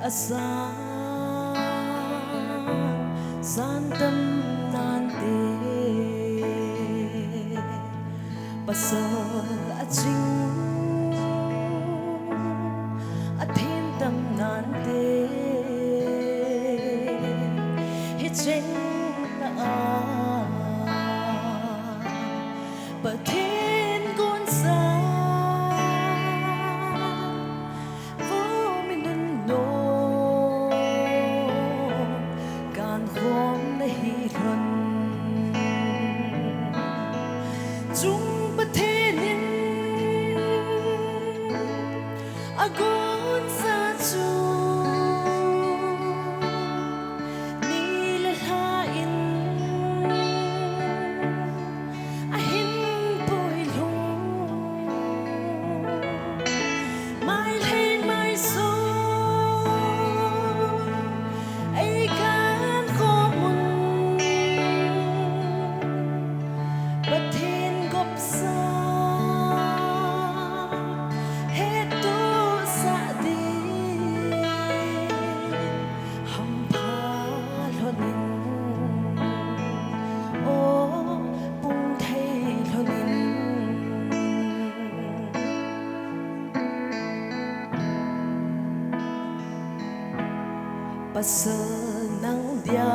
asang santam nante pasal aching athin tam nante hicheng na pathin gon sa chung bất thế nên agon sa chu ni le hain ahin poi lung mai lên mai so ai gan khó mun bất thế sa hết tu sa đi hầm phá lonin ô bung thay lonin pasal nang dia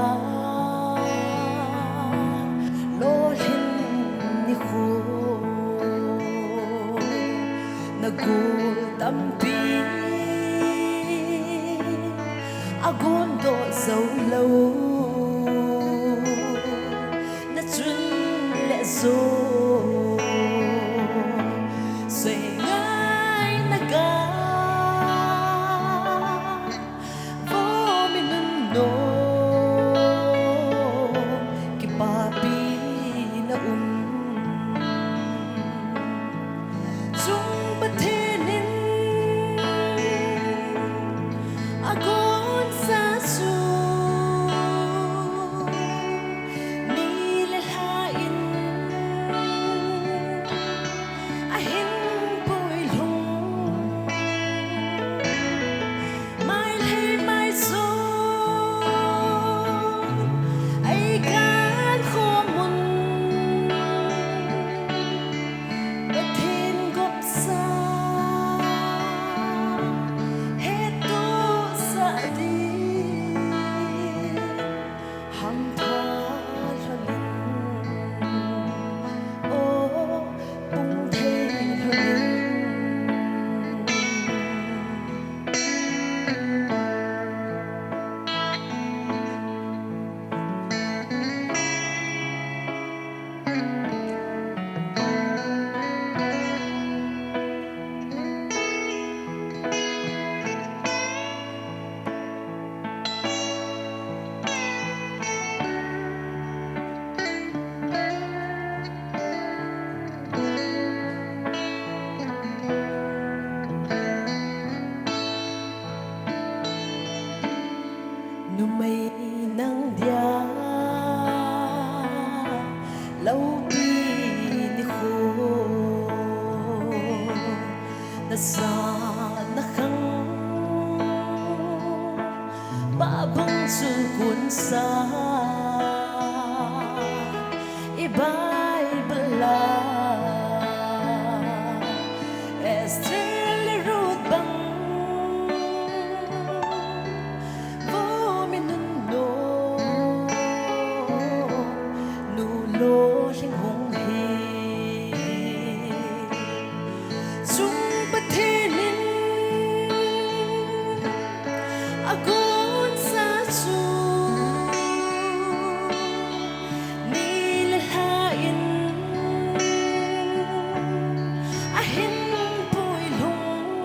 lo hin ni khu nagutampi agon do dấu lâu na chun lệ zo say ngai naga vô mình no ki papi na chung bất thế nên agon sa chu ni le hain ahin poi lung mai lên mai so ai gan khó mun bất thiên gop sa hết tu sa đi hằng tha lonin ô bung thay lonin nu mây nắng dia lâu bi ni khô na sa na khăng ba bông chu cuốn sa i bai bala estrella rut bang lô linh hùng hì chung bất thế nên agon sa chu ni le hain ahin poi lung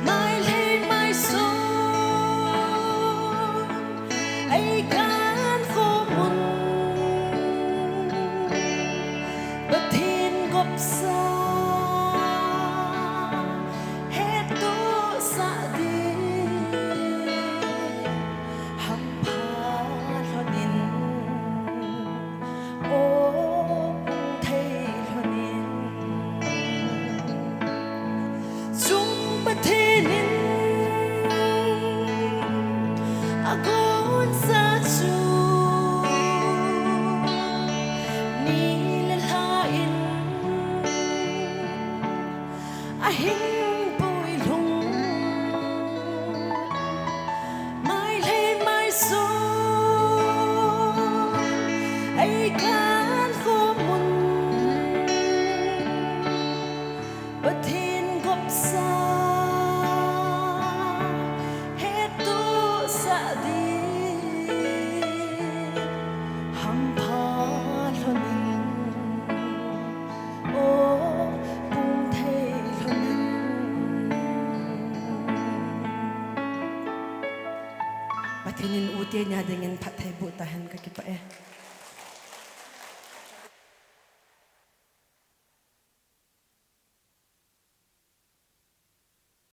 mai lên mai so ai gan khó mun bất thiên gop sa hết tu sa đi hằng phá lonin ô bung thay lonin chung bất thế nên hình bụi lùng mai lên mai xuống ấy cán khô mùn bất thiên gốc xa hết tu xa đi hầm phá luân ô bung thê luân bất thiên in ưu tiên nhà dengan pat thai bu tahan ka kipa